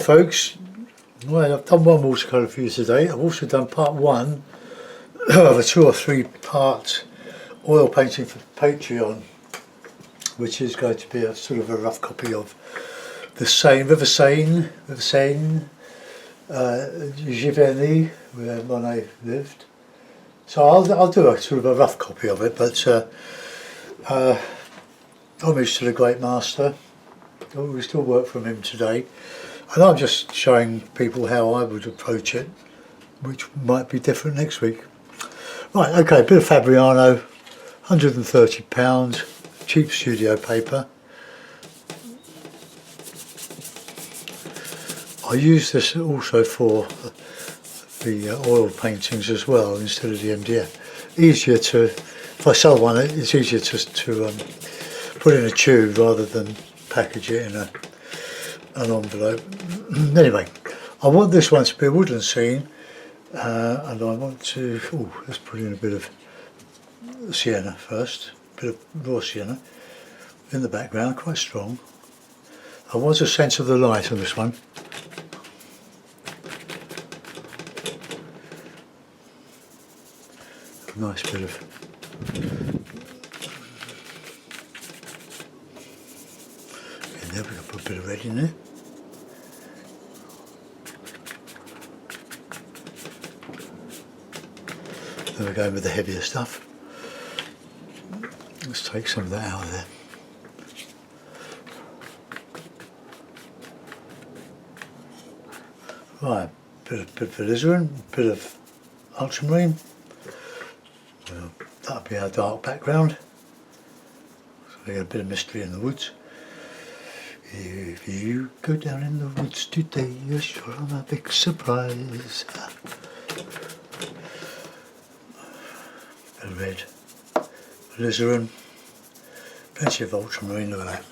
Folks, well, I've done one watercolour for you today. I've also done part one of a 2 or 3 part oil painting for Patreon, which is going to be a sort of a rough copy of the River Seine, Giverny, where Monet lived. So I'll do a sort of a rough copy of it, but homage to the great master. We still work from him today. And I'm just showing people how I would approach it, which might be different next week. Right, okay, a bit of Fabriano, £130, cheap studio paper. I use this also for the oil paintings as well, instead of the MDF. Easier to, if I sell one, it's easier to put in a tube rather than package it in an envelope. Anyway, I want this one to be a woodland scene, and I want to, let's put in a bit of sienna first, a bit of raw sienna in the background, quite strong. I want a sense of the light on this one. A nice bit of and there we can put a bit of red in there. Then we're going with the heavier stuff. Let's take some of that out of there. Right, bit of alizarin, bit of ultramarine. Well, that'll be our dark background. So we get a bit of mystery in the woods. If you go down in the woods today, you're sure of a big surprise. Bit of red, alizarin, plenty of ultramarine, look at that.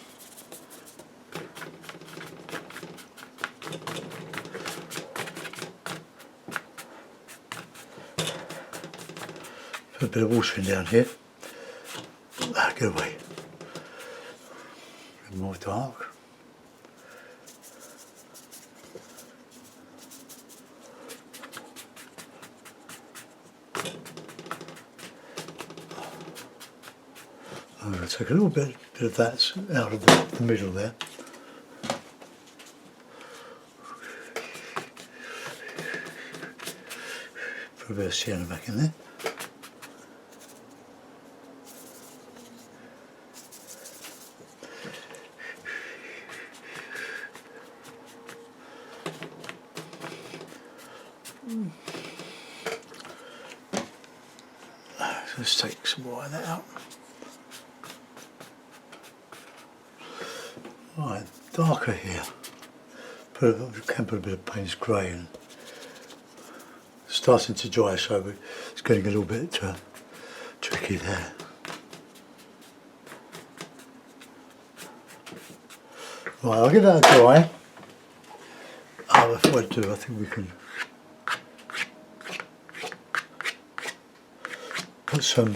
Put a bit of water in down here. Get away. A bit more dark. I'm going to take a little bit of that out of the middle there. Put a bit of sienna back in there. Let's take some more of that out. Right, darker here. We can put a bit of Payne's grey in. It's starting to dry, so it's getting a little bit tricky there. Right, I'll get that dry. Before I do, I think we can put some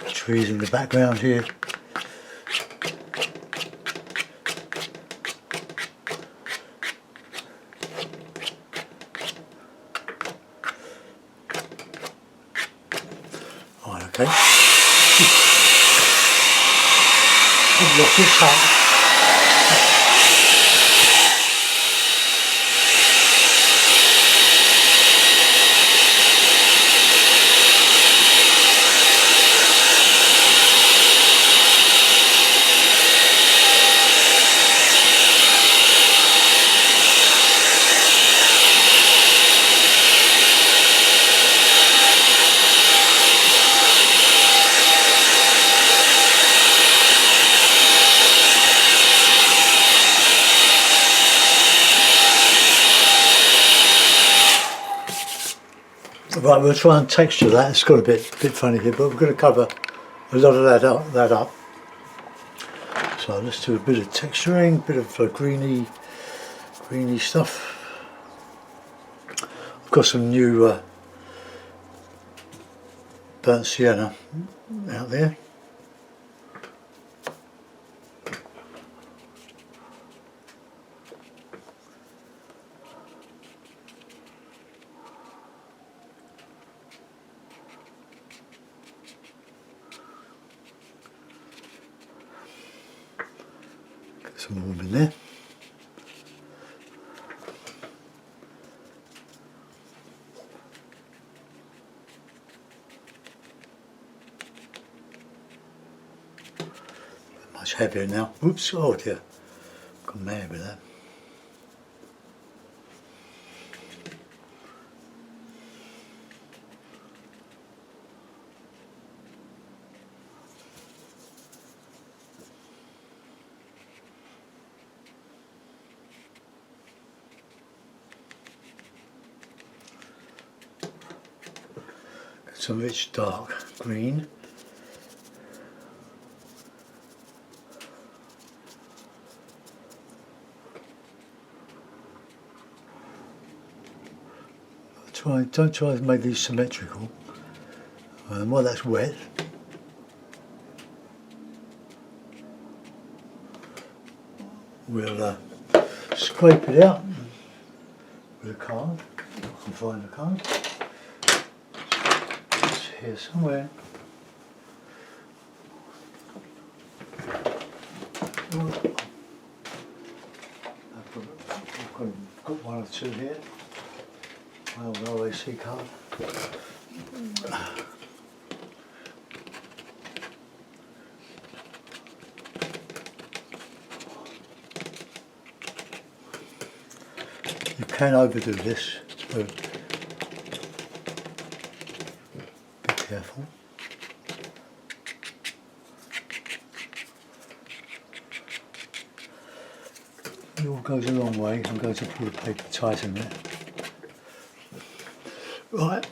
trees in the background here. Right, okay. I've lost this hat. Right, we'll try and texture that. It's got a bit funny here, but we're going to cover a lot of that up. So let's do a bit of texturing, a bit of greeny stuff. I've got some new burnt sienna out there. some warm in there. Much heavier now. Whoops, oh dear. Gone mad with that. Some rich dark green. Don't try to make these symmetrical. While that's wet, we'll scrape it out with a card. I can find the card. It's here somewhere. I've got one or two here. My old OAC card. You can overdo this, so be careful. It all goes a long way. I'm going to pull the paper tight in there. Right.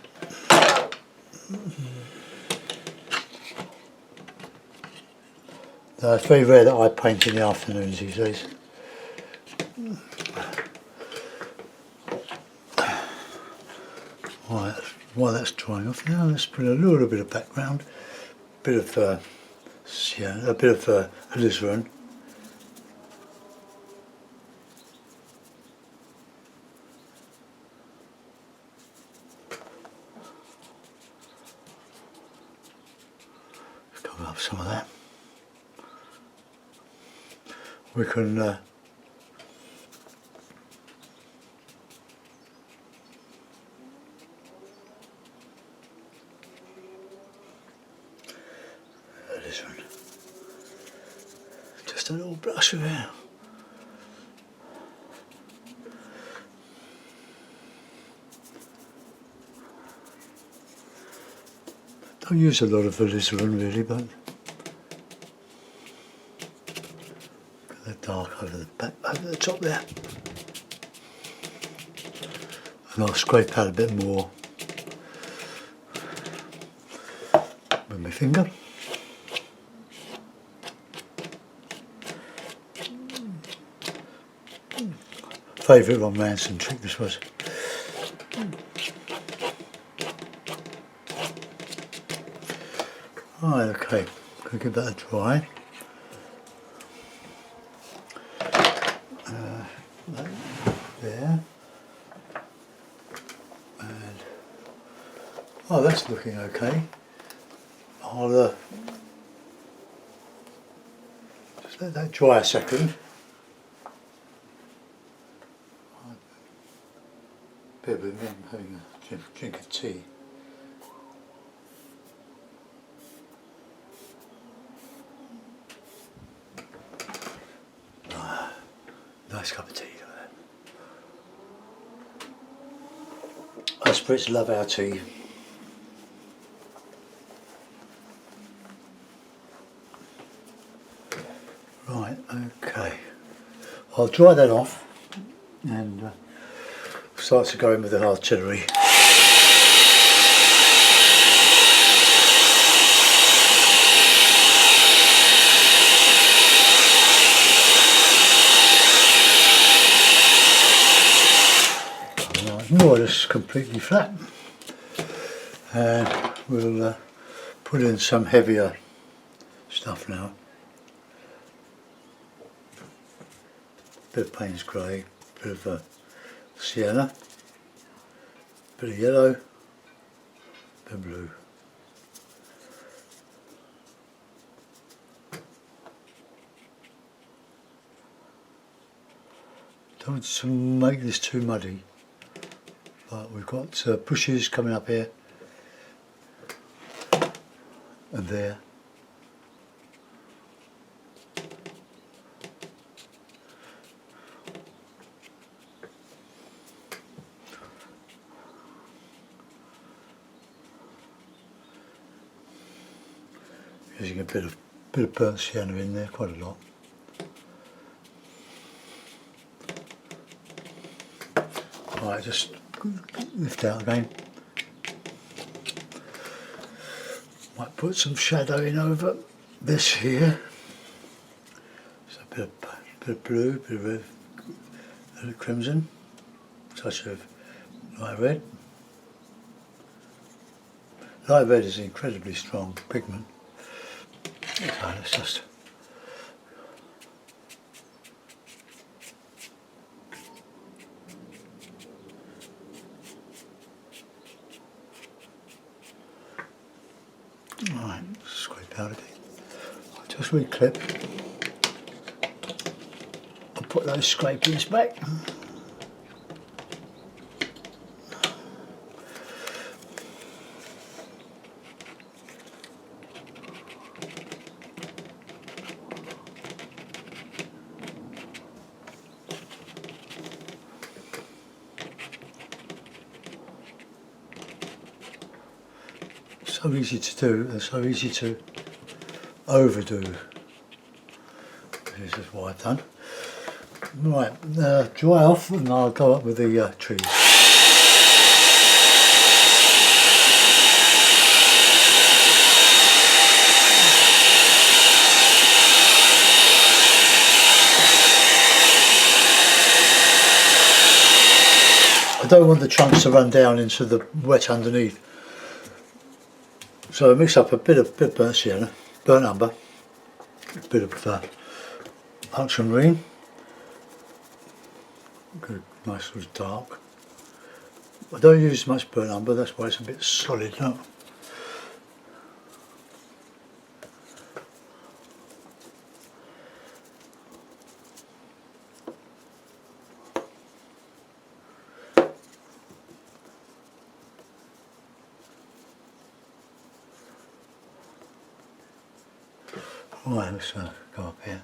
Now, it's very rare that I paint in the afternoons these days. Right, while that's drying off now, let's put a little bit of background, a bit of alizarin. Cover up some of that. We can alizarin. Just a little brush around. Don't use a lot of alizarin really, but the dark over the back, over the top there. And I'll scrape out a bit more with my finger. Favourite Ron Manson trick this was. Right, okay, gonna give that a try. There. And oh, that's looking okay. I'll just let that dry a second. Bear with me, I'm having a drink of tea. Nice cup of tea. Us Brits love our tea. Right, okay. I'll dry that off and start to go in with the artillery. More or less completely flat, and we'll put in some heavier stuff now. Bit of Payne's grey, bit of sienna, bit of yellow, bit of blue. Don't want to make this too muddy, but we've got bushes coming up here and there. Using a bit of burnt sienna in there, quite a lot. Alright, just lift out again. Might put some shadowing over this here. So a bit of blue, a bit of red, a little crimson, touch of light red. Light red is an incredibly strong pigment. So let's just alright, scrape out again. I'll just reclip. I'll put those scrapings back. So easy to do and so easy to overdo. This is what I've done. Right, dry off and I'll go up with the trees. I don't want the trunks to run down into the wet underneath. So I mix up a bit of burnt sienna, burnt umber, a bit of ultramarine, good, nice sort of dark. I don't use much burnt umber, that's why it's a bit solid now. Right, let's go up here.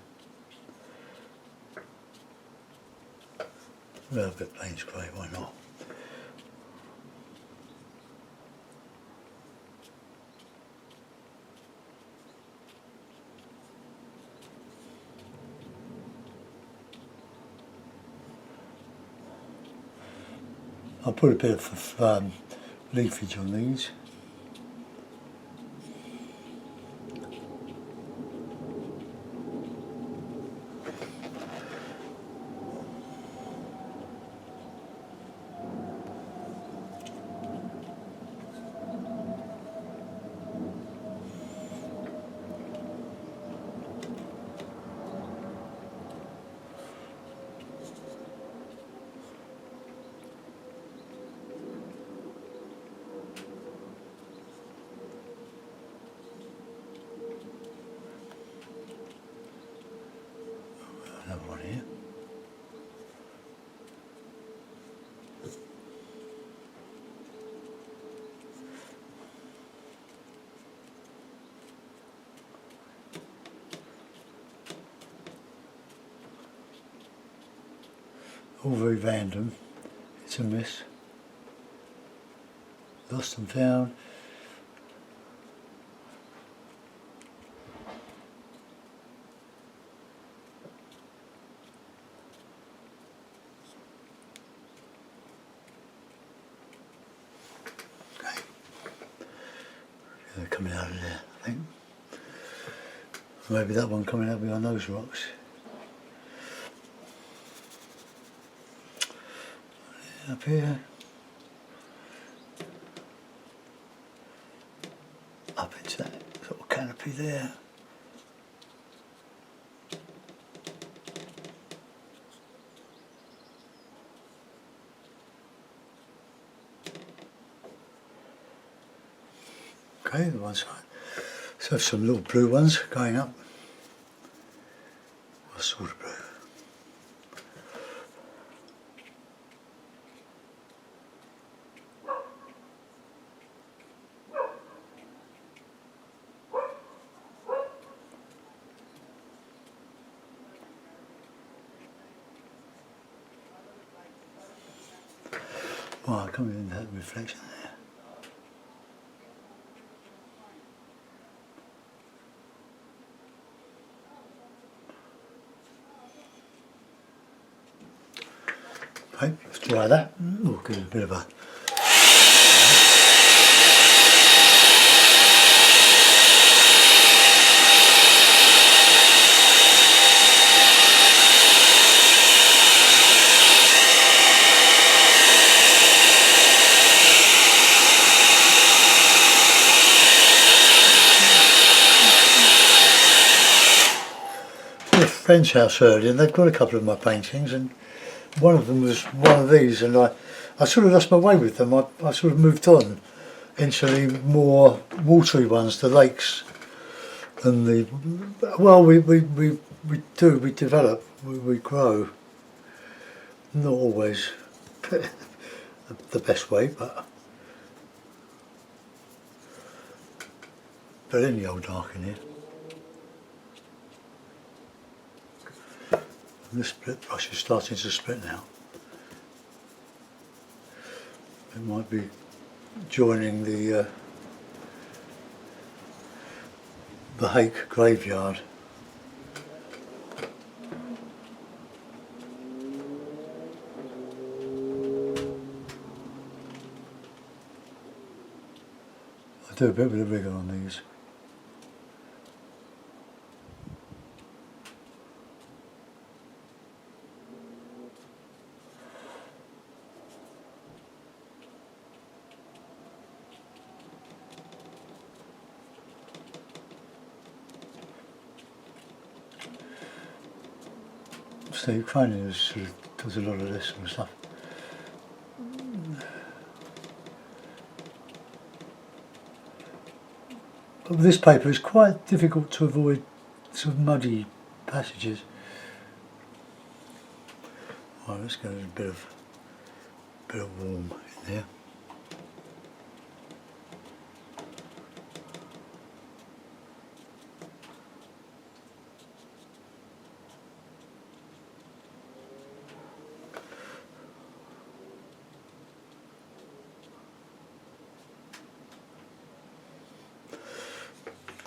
A little bit Plains grey, why not? I'll put a bit of leafage on these. Another one here. All very random, it's a miss. Lost and found. Okay. They're coming out of there, I think. Maybe that one coming out behind those rocks. Up here, up into that sort of canopy there. Okay, the one side. So some little blue ones going up. What sort of blue? Right, coming in that reflection there. Okay, let's dry that. We'll give it a bit of a friend's house earlier, and they've got a couple of my paintings, and one of them was one of these, and I sort of lost my way with them. I sort of moved on into the more watery ones, the lakes, and the, well, we develop, we grow, not always the best way, but in the old dark in here. And the split brush is starting to split now. It might be joining the Hake graveyard. I do a bit with a rigger on these. Steve Cronin sort of does a lot of this sort of stuff. But with this paper it's quite difficult to avoid sort of muddy passages. Right, let's get a bit of warm in there.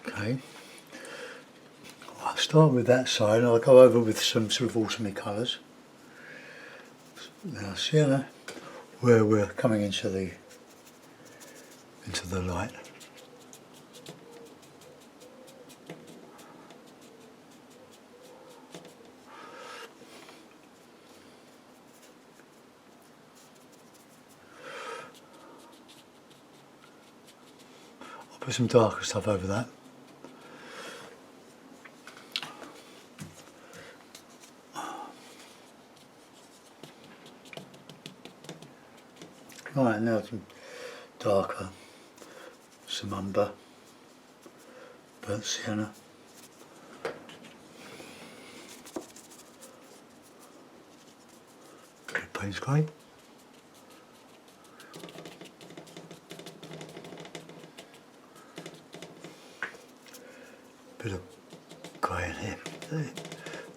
Okay, I'll start with that side and I'll go over with some sort of autumny colours. Now sienna, where we're coming into the light. I'll put some darker stuff over that. Right, now some darker, some umber, burnt sienna. Good Payne's grey. Bit of grey in here. The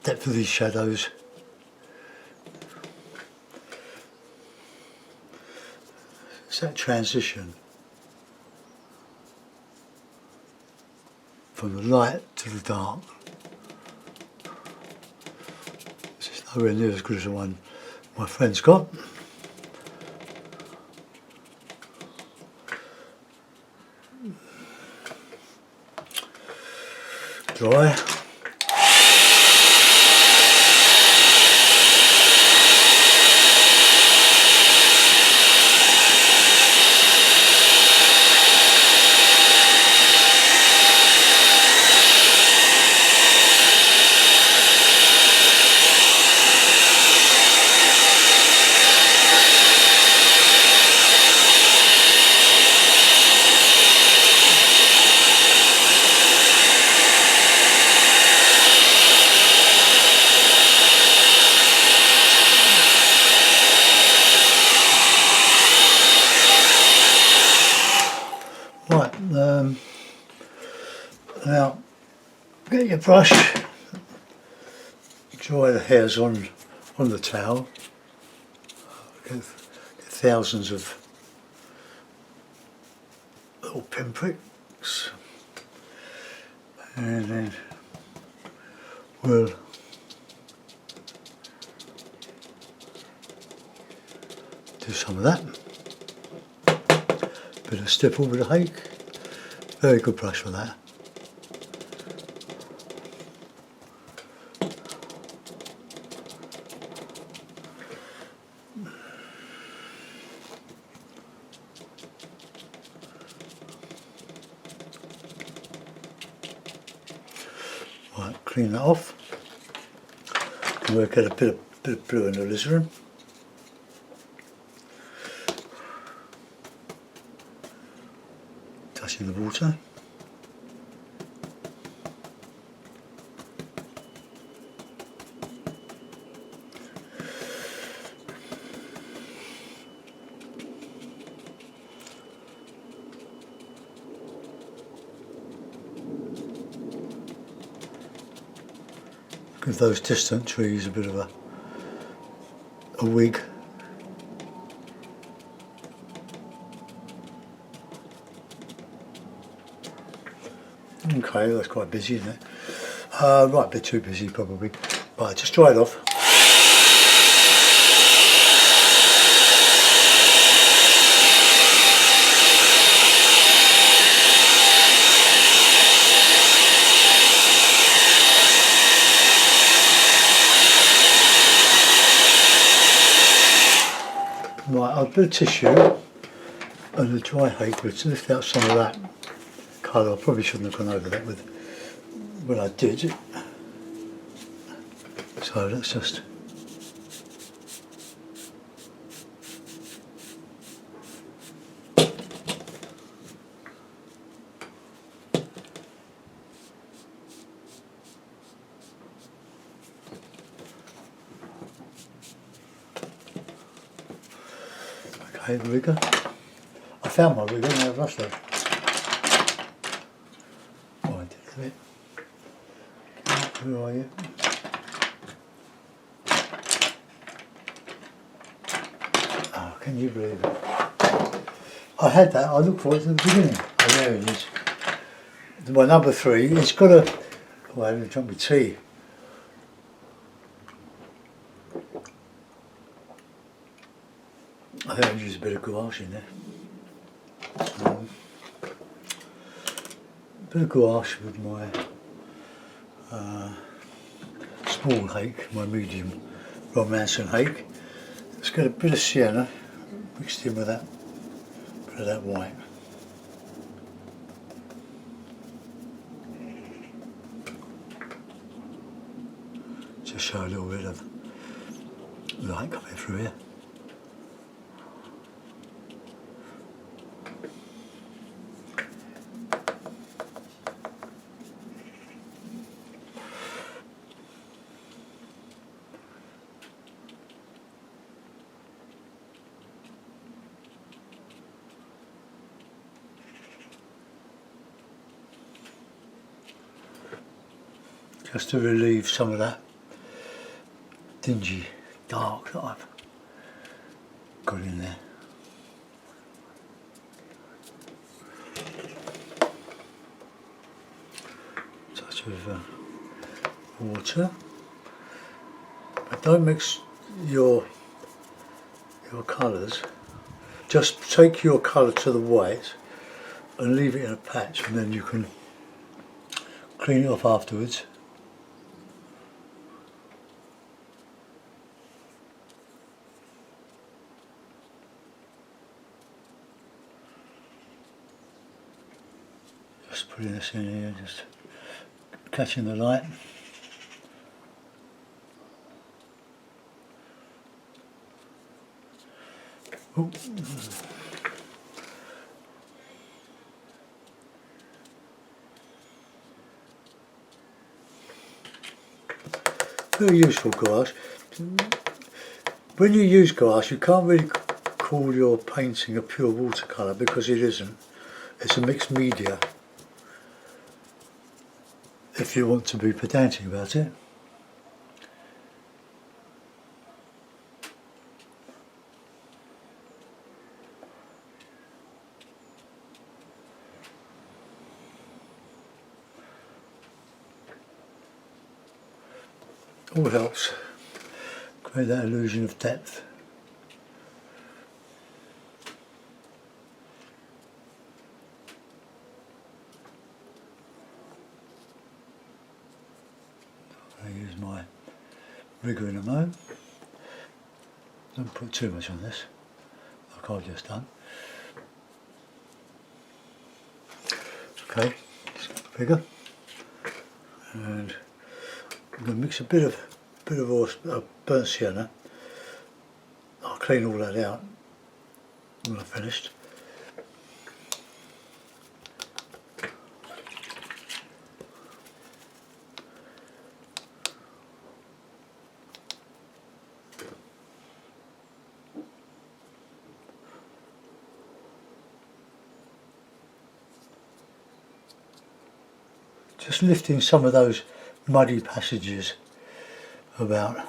depth of these shadows. It's that transition from the light to the dark. This is nowhere near as good as the one my friend's got. Dry. Right, now get your brush, dry the hairs on the towel, get thousands of little pinpricks, and then we'll do some of that. Bit of stipple with a hake. Very good brush for that. Right, clean that off. And we'll get a bit of blue in the alizarin. Touching the water. Give those distant trees a bit of a wig. Okay, that's quite busy, isn't it? Right, a bit too busy probably. Right, just dry it off. Right, I'll put a tissue and a dry hake to lift out some of that colour. I probably shouldn't have gone over that with when I did it. So let's just okay, the rigger. I found my rigger and I've lost it. Oh, I did a bit. Who are you? Oh, can you believe it? I had that, I looked for it at the beginning. Oh, there it is. My number 3, it's got a... Oh, I haven't drunk my tea. I think I'll use a bit of gouache in there. A bit of gouache with my small hake, my medium romancing hake. Let's get a bit of sienna mixed in with that, bit of that white. Just show a little bit of light coming through here. Just to relieve some of that dingy dark that I've got in there. Touch of water, but don't mix your colours. Just take your colour to the white and leave it in a patch, and then you can clean it off afterwards. Just putting this in here, just catching the light. Ooh. Very useful gouache. When you use gouache, you can't really call your painting a pure watercolour because it isn't. It's a mixed media, if you want to be pedantic about it. all helps create that illusion of depth. I use my rigger in a moment. Don't put too much on this, like I've just done. Okay, bigger, and I'm going to mix a bit of burnt sienna. I'll clean all that out when I've finished. Just lifting some of those muddy passages about.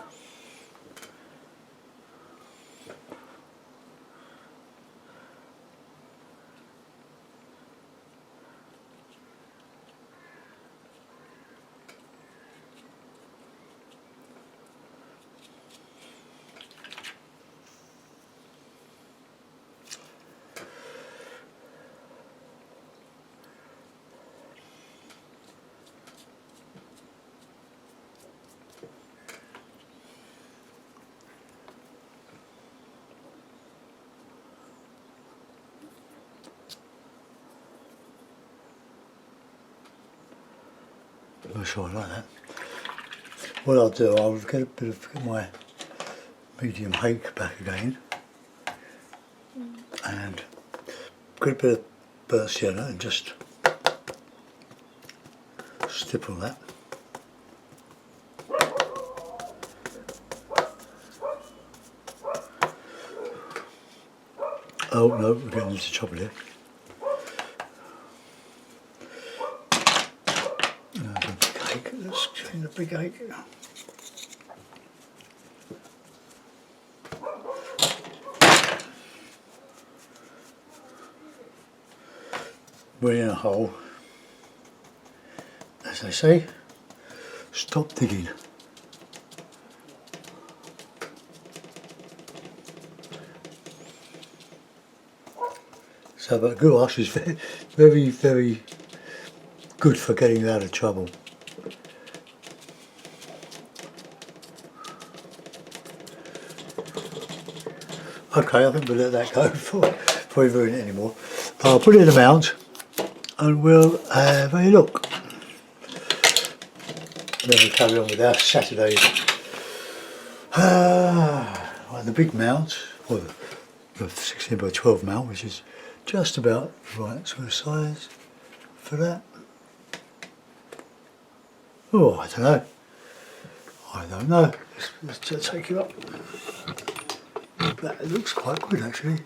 I'm not sure I like that. What I'll do, I'll get a bit of my medium hake back again, and get a bit of burnt sienna and just stipple that. Oh no, we're getting into trouble here. Let's clean the big hake. We're in a hole. As they say, stop digging. So, but gouache is very, very good for getting you out of trouble. Okay, I think we'll let that go before we ruin it anymore. I'll put it in the mount and we'll have a look. And then we'll carry on with our Saturdays. Right, the big mount, or the 16 by 12 mount, which is just about the right sort of size for that. Oh, I don't know. I don't know. Let's just take you up. That looks quite good actually.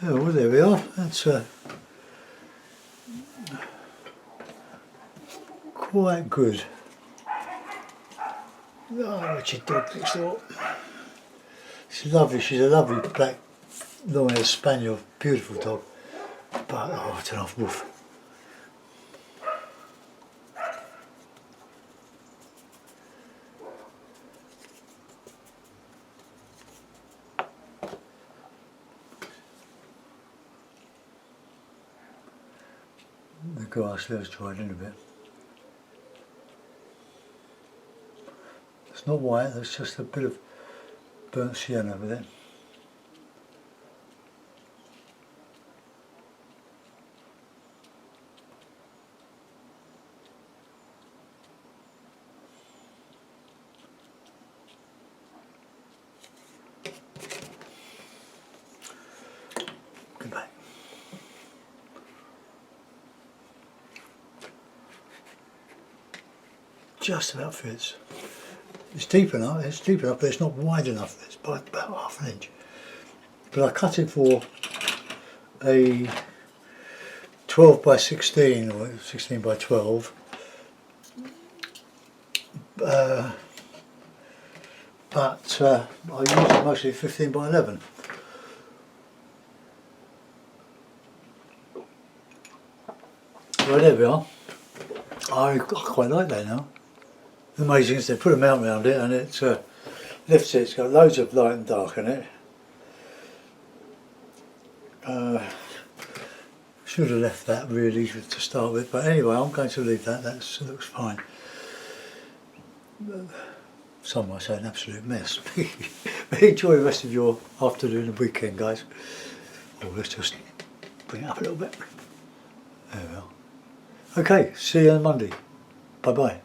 Oh, well, there we are. That's quite good. Oh, Richard dog next door. She's lovely. She's a lovely black long-haired spaniel, beautiful dog. But oh, I don't know, woof. The grass there's dried in a bit. It's not white, there's just a bit of burnt sienna with it. Goodbye. Just about fits. It's deep enough, but it's not wide enough. It's by about half an inch. But I cut it for a 12 by 16 or 16 by 12. But I use it mostly 15 by 11. Right, there we are. I quite like that now. Amazing is they put a mount around it and it lifts it. It's got loads of light and dark in it. Should have left that really to start with, but anyway, I'm going to leave that. That looks fine. Some might say an absolute mess. Enjoy the rest of your afternoon and weekend, guys. Oh, let's just bring it up a little bit. There we are. Okay, see you on Monday. Bye bye.